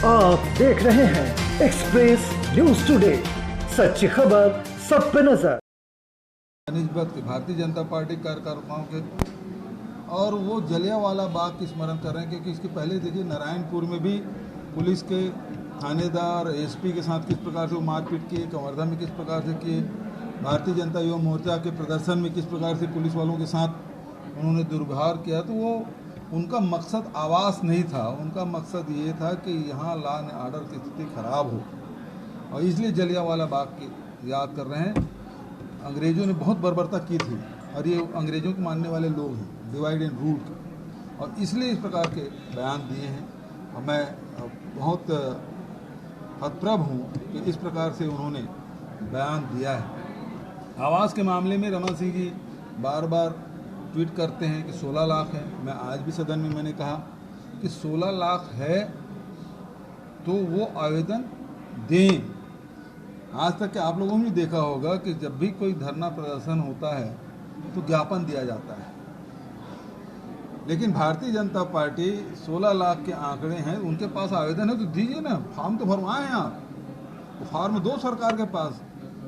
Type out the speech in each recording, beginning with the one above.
आप देख रहे हैं एक्सप्रेस न्यूज टुडे, सच्ची खबर सब पे नजर। निस्बत के भारतीय जनता पार्टी कार्यकर्ताओं के और वो जलियांवाला बाग की स्मरण कर रहे हैं, क्योंकि इसके पहले देखिए नारायणपुर में भी पुलिस के थानेदार एसपी के साथ किस प्रकार से वो मारपीट किए, कवर्धा में किस प्रकार से किए, भारतीय जनता युवा मोर्चा के प्रदर्शन में किस प्रकार से पुलिस वालों के साथ उन्होंने दुर्व्यवहार किया। तो वो उनका मकसद आवास नहीं था, उनका मकसद ये था कि यहाँ लॉ एंड ऑर्डर की स्थिति खराब हो, और इसलिए जलियांवाला बाग की याद कर रहे हैं। अंग्रेज़ों ने बहुत बर्बरता की थी और ये अंग्रेज़ों को मानने वाले लोग हैं, डिवाइड एंड रूल, और इसलिए इस प्रकार के बयान दिए हैं। और मैं बहुत हतप्रभ हूँ कि इस प्रकार से उन्होंने बयान दिया है। आवास के मामले में रमन सिंह जी बार बार ट्वीट करते हैं कि 16 लाख है। मैं आज भी सदन में मैंने कहा कि 16 लाख है तो वो आवेदन दें। आज तक के आप लोगों ने देखा होगा कि जब भी कोई धरना प्रदर्शन होता है तो ज्ञापन दिया जाता है, लेकिन भारतीय जनता पार्टी 16 लाख के आंकड़े हैं, उनके पास आवेदन है तो दीजिए ना, फॉर्म तो भरवाएं आप, वो फॉर्म दो सरकार के पास,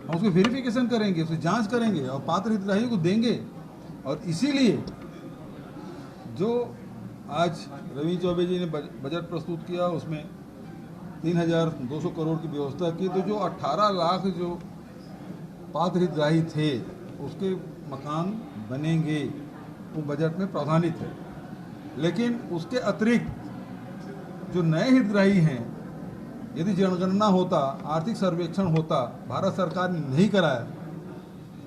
हम उसकी वेरिफिकेशन करेंगे, उसकी जांच करेंगे और पात्र हितग्राही को देंगे। और इसीलिए जो आज रवि चौबे जी ने बजट प्रस्तुत किया उसमें 3,200 करोड़ की व्यवस्था की, तो जो 18 लाख जो पात्र हितग्राही थे उसके मकान बनेंगे, वो बजट में प्रावधानित है। लेकिन उसके अतिरिक्त जो नए हितग्राही हैं, यदि जनगणना होता, आर्थिक सर्वेक्षण होता, भारत सरकार ने नहीं कराया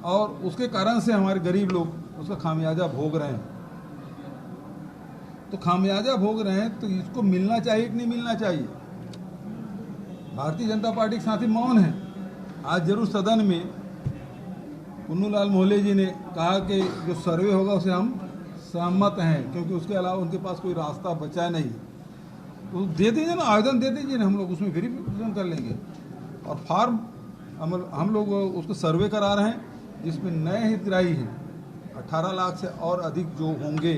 और उसके कारण से हमारे गरीब लोग उसका खामियाजा भोग रहे हैं, तो खामियाजा भोग रहे हैं तो इसको मिलना चाहिए कि नहीं मिलना चाहिए। भारतीय जनता पार्टी के साथी मौन है। आज जरूर सदन में पुन्नूलाल मोहल्ले जी ने कहा कि जो सर्वे होगा उसे हम सहमत हैं, क्योंकि उसके अलावा उनके पास कोई रास्ता बचा नहीं। तो दे दीजिए ना, आवेदन दे दीजिए ना, हम लोग उसमें वेरिफिकेशन कर लेंगे। और फॉर्म हम लोग उसको सर्वे करा रहे हैं, जिसमें नए हितग्राही हैं 18 लाख से और अधिक जो होंगे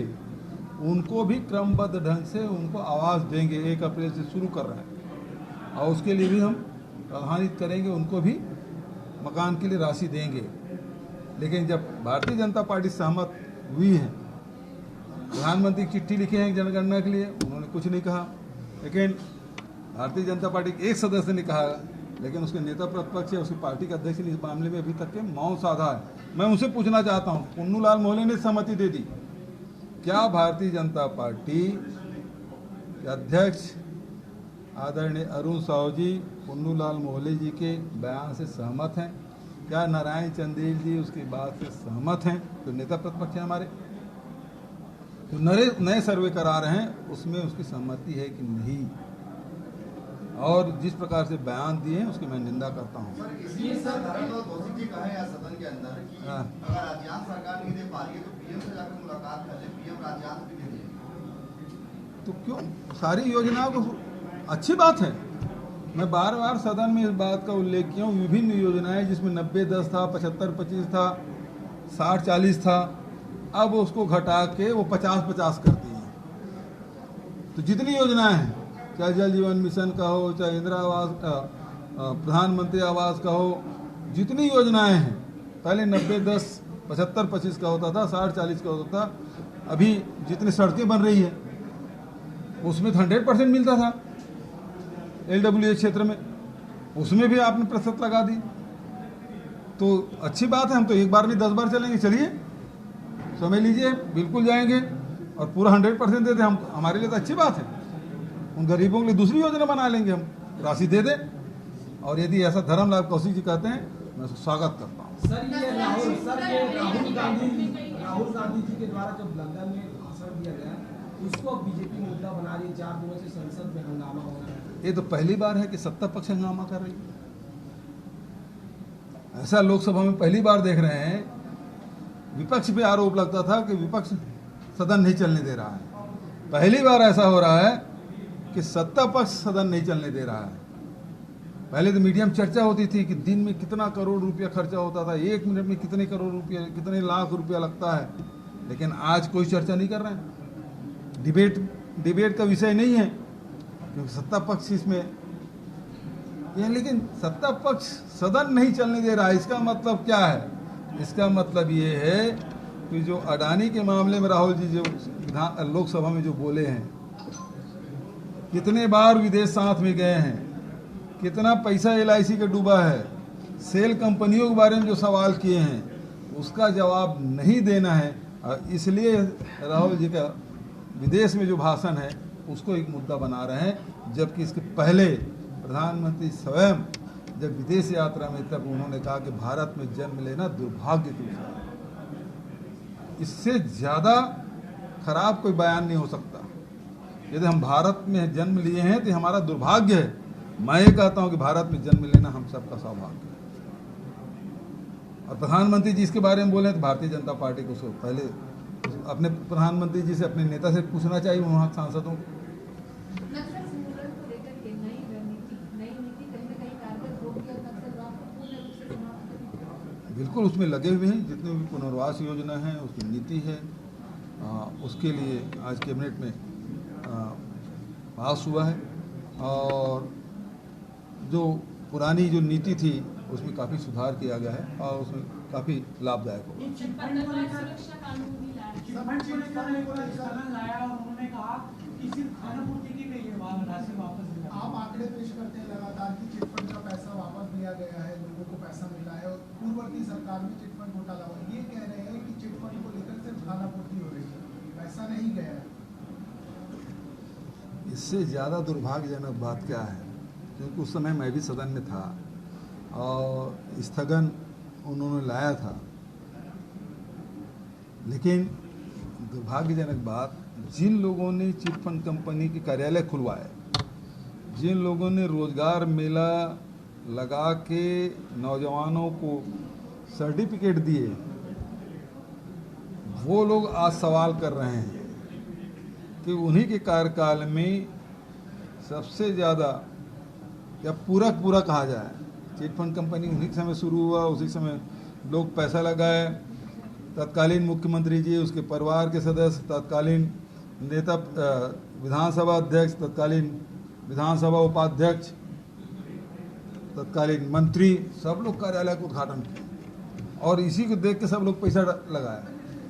उनको भी क्रमबद्ध ढंग से उनको आवास देंगे। 1 अप्रैल से शुरू कर रहे हैं और उसके लिए भी हम प्रावधानित करेंगे, उनको भी मकान के लिए राशि देंगे। लेकिन जब भारतीय जनता पार्टी सहमत हुई है, प्रधानमंत्री की चिट्ठी लिखे हैं जनगणना के लिए, उन्होंने कुछ नहीं कहा। लेकिन भारतीय जनता पार्टी के एक सदस्य ने कहा, लेकिन उसके नेता प्रतिपक्ष या उसकी पार्टी के अध्यक्ष ने इस मामले में अभी तक के मौन साधा है। मैं उनसे पूछना चाहता हूं, पुन्नूलाल मोहल्ले ने सहमति दे दी, क्या भारतीय जनता पार्टी के अध्यक्ष आदरणीय अरुण साहू जी पुन्नूलाल मोहल्ले जी के बयान से सहमत हैं? क्या नारायण चंदेल जी उसकी बात से सहमत हैं? तो नेता प्रतिपक्ष हैं हमारे, तो नए सर्वे करा रहे हैं, उसमें उसकी सहमति है कि नहीं? और जिस प्रकार से बयान दिए हैं उसकी मैं निंदा करता हूँ। तो क्यों सारी योजनाओं को, अच्छी बात है। मैं बार बार सदन में इस बात का उल्लेख किया हूँ, विभिन्न योजनाएं जिसमें 90-10 था, 75-25 था, 60-40 था, अब उसको घटा के वो 50-50 कर दिए हैं। तो जितनी योजनाएं हैं, चाहे जल जीवन मिशन का हो, चाहे इंदिरा आवास, प्रधानमंत्री आवास का हो, जितनी योजनाएं हैं, पहले 90-10, 75-25 का होता था, 60-40 का होता था। अभी जितनी सड़कें बन रही है उसमें 100% मिलता था, LWA क्षेत्र में, उसमें भी आपने प्रतिशत लगा दी। तो अच्छी बात है, हम तो एक बार नहीं 10 बार चलेंगे। चलिए, समय लीजिए, बिल्कुल जाएंगे और पूरा 100% दे दें हम, हमारे लिए तो अच्छी बात है। उन गरीबों के लिए दूसरी योजना बना लेंगे, हम राशि दे दें। और यदि ऐसा धर्मलाल कौशिक जी कहते हैं, मैं उसको स्वागत करता हूँ। सर, ये राहुल गांधी जी के द्वारा जब लंदन में भाषण दिया गया, उसको बीजेपी मुद्दा बना रही है। 4 दिनों से संसद में हंगामा हो रहा है। ये तो पहली बार है कि सत्ता पक्ष हंगामा कर रही है। ऐसा लोकसभा में पहली बार देख रहे हैं। विपक्ष पे आरोप लगता था कि विपक्ष सदन नहीं चलने दे रहा है। पहली बार ऐसा हो रहा है कि सत्ता पक्ष सदन नहीं चलने दे रहा है। पहले तो मीडिया में चर्चा होती थी कि दिन में कितना करोड़ रुपया खर्चा होता था, 1 मिनट में कितने करोड़ रुपया, कितने लाख रुपया लगता है। लेकिन आज कोई चर्चा नहीं कर रहे हैं। डिबेट का विषय नहीं है। क्योंकि सत्ता पक्ष इसमें ये, लेकिन सत्ता पक्ष सदन नहीं चलने दे रहा है। इसका मतलब क्या है? इसका मतलब ये है कि जो अडानी के मामले में राहुल जी जो लोकसभा में जो बोले हैं, कितने बार विदेश साथ में गए हैं, कितना पैसा LIC का डूबा है, सेल कंपनियों के बारे में जो सवाल किए हैं, उसका जवाब नहीं देना है। और इसलिए राहुल जी का विदेश में जो भाषण है उसको एक मुद्दा बना रहे हैं, जबकि इसके पहले प्रधानमंत्री स्वयं जब विदेश यात्रा में तब उन्होंने कहा कि भारत में जन्म लेना दुर्भाग्य की विषय है। इससे ज़्यादा खराब कोई बयान नहीं हो सकता। यदि हम भारत में जन्म लिए हैं तो हमारा दुर्भाग्य है। मैं ये कहता हूं कि भारत में जन्म लेना हम सबका सौभाग्य है। और प्रधानमंत्री जी इसके बारे में बोले तो भारतीय जनता पार्टी को पहले अपने प्रधानमंत्री जी से, अपने नेता से पूछना चाहिए, वहाँ सांसदों को। बिल्कुल उसमें लगे हुए हैं। जितने भी पुनर्वास योजना है उसकी नीति है, उसके लिए आज कैबिनेट में पास हुआ है। और जो पुरानी जो नीति थी उसमें काफ़ी सुधार किया गया है और उसमें काफ़ी लाभदायक होगा। आप आंकड़े पेश करते हैं लगातार कि चिटफंड का पैसा वापस दिया गया है, लोगों को पैसा मिला है और पूर्ववर्ती सरकार में चिटफंड घोटाला हुआ। ये कह रहे हैं कि चिटफंड को लेकर सिर्फ खानापूर्ति हो रही है, पैसा नहीं गया है। इससे ज़्यादा दुर्भाग्यजनक बात क्या है? क्योंकि उस समय मैं भी सदन में था और स्थगन उन्होंने लाया था, लेकिन दुर्भाग्यजनक बात, जिन लोगों ने चिटफंड कंपनी के कार्यालय खुलवाए, जिन लोगों ने रोजगार मेला लगा के नौजवानों को सर्टिफिकेट दिए, वो लोग आज सवाल कर रहे हैं कि उन्हीं के कार्यकाल में सबसे ज़्यादा या पूरा कहा जाए, चिटफंड कंपनी उन्हीं के समय शुरू हुआ, उसी समय लोग पैसा लगाए। तत्कालीन मुख्यमंत्री जी, उसके परिवार के सदस्य, तत्कालीन नेता, विधानसभा अध्यक्ष, तत्कालीन विधानसभा उपाध्यक्ष, तत्कालीन मंत्री, सब लोग कार्यालय का उद्घाटन किए और इसी को देख के सब लोग पैसा लगाया।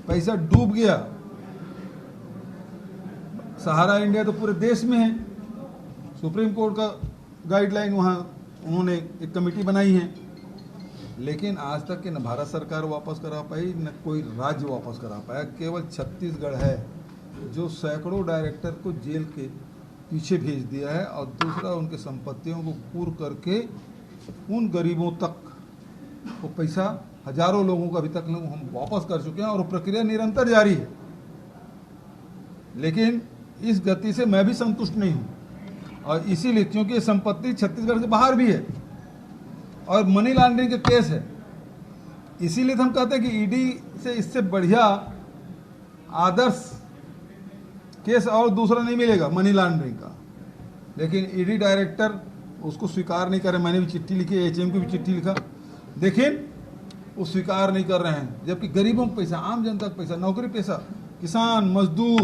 पैसा डूब गया। सहारा इंडिया तो पूरे देश में है। सुप्रीम कोर्ट का गाइडलाइन, वहाँ उन्होंने एक कमेटी बनाई है, लेकिन आज तक के न भारत सरकार वापस करा पाई, न कोई राज्य वापस करा पाया। केवल छत्तीसगढ़ है जो सैकड़ों डायरेक्टर को जेल के पीछे भेज दिया है और दूसरा उनके संपत्तियों को पूर्व करके उन गरीबों तक वो पैसा, हजारों लोगों का अभी तक हम वापस कर चुके हैं और प्रक्रिया निरंतर जारी है। लेकिन इस गति से मैं भी संतुष्ट नहीं हूं और इसीलिए, क्योंकि ये संपत्ति छत्तीसगढ़ से बाहर भी है और मनी लॉन्ड्रिंग के केस है, इसीलिए हम कहते हैं कि ईडी से इससे बढ़िया आदर्श केस और दूसरा नहीं मिलेगा मनी लॉन्ड्रिंग का। लेकिन ईडी डायरेक्टर उसको स्वीकार नहीं कर रहे। मैंने भी चिट्ठी लिखी, HM को भी चिट्ठी लिखा, लेकिन वो स्वीकार नहीं कर रहे हैं। जबकि गरीबों का पैसा, आम जनता का पैसा, नौकरी पैसा, किसान, मजदूर,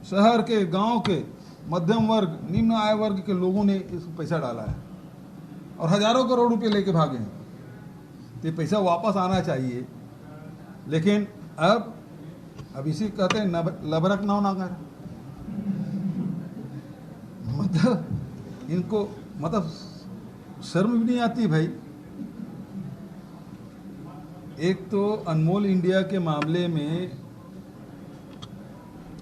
शहर के, गांव के, मध्यम वर्ग, निम्न आय वर्ग के लोगों ने इसको पैसा डाला है और हजारों करोड़ रुपए लेके भागे हैं। तो ये पैसा वापस आना चाहिए। लेकिन अब इसी कहते हैं लबरक ना कर, मतलब इनको मतलब शर्म भी नहीं आती भाई। एक तो अनमोल इंडिया के मामले में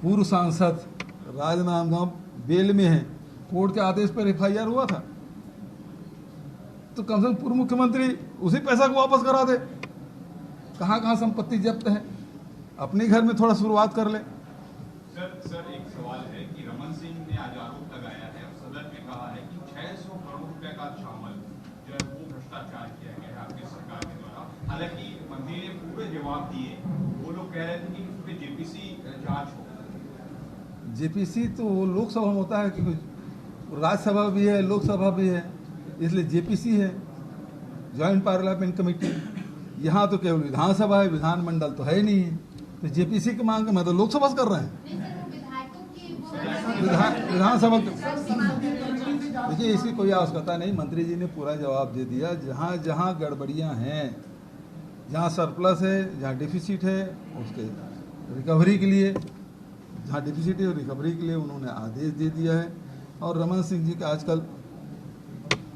पूर्व सांसद राजनांदगांव बेल में है, कोर्ट के आदेश पर FIR हुआ था, तो कम से कम पूर्व मुख्यमंत्री उसी पैसा को वापस करा दे। कहाँ संपत्ति जब्त है, अपने घर में थोड़ा शुरुआत कर ले। सर एक सवाल है कि रमन सिंह ने आज आरोप लगाया है और सदन में कहा है कि 600 करोड़ रुपए का शामिल जो है वो भ्रष्टाचार किया गया है आपकी सरकार के द्वारा। हालांकि मंत्री ने पूरे जवाब दिए, वो लोग कह रहे थे कि उस पर JPC जांच हो। JPC तो लोकसभा में होता है, क्योंकि राज्यसभा भी है, लोकसभा भी है, इसलिए JPC है, ज्वाइंट पार्लियामेंट कमेटी। यहाँ तो केवल विधानसभा है, विधानमंडल तो है ही नहीं है। तो JPC की मांग मैं तो लोकसभा से कर रहे हैं। विधानसभा देखिए, इसकी कोई आवश्यकता नहीं। मंत्री जी ने पूरा जवाब दे दिया। जहाँ जहाँ गड़बड़ियाँ हैं, जहाँ सरप्लस है, जहाँ डिफिसिट है, उसके रिकवरी के लिए, जहाँ डिफिसिट है रिकवरी के लिए उन्होंने आदेश दे दिया है। और रमन सिंह जी का आजकल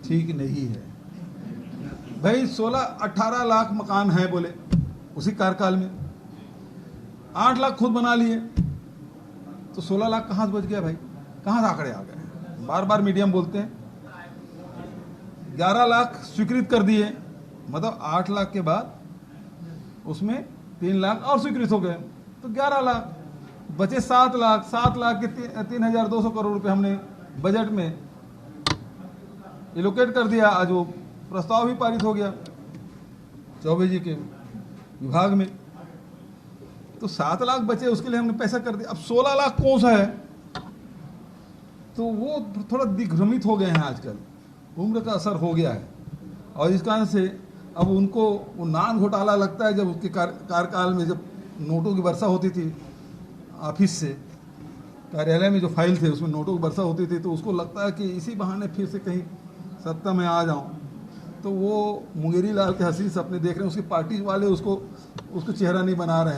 ठीक नहीं है भाई। 16-18 लाख मकान हैं बोले उसी कार्यकाल में, 8 लाख खुद बना लिए, तो 16 लाख कहाँ से बच गया भाई? कहाँ से आंकड़े आ गए? बार बार मीडिया में बोलते हैं 11 लाख स्वीकृत कर दिए, मतलब 8 लाख के बाद उसमें 3 लाख और स्वीकृत हो गए, तो 11 लाख बचे। 7 लाख के 3,200 करोड़ रुपए हमने बजट में एलोकेट कर दिया। आज वो प्रस्ताव भी पारित हो गया चौबे जी के विभाग में, तो 7 लाख बचे, उसके लिए हमने पैसा कर दिया। अब 16 लाख कौन सा है? तो वो थोड़ा दिग्भ्रमित हो गए हैं आजकल, उम्र का असर हो गया है। और इस कारण से अब उनको वो नान घोटाला लगता है। जब उसके कार्यकाल में जब नोटों की वर्षा होती थी ऑफिस से, कार्यालय में जो फाइल थे उसमें नोटों की वर्षा होती थी, तो उसको लगता है कि इसी बहाने फिर से कहीं सत्ता में आ जाऊं। तो वो मुंगेरी लाल के हसीन सपने देख रहे हैं, उसकी पार्टी वाले उसको चेहरा नहीं बना रहे हैं।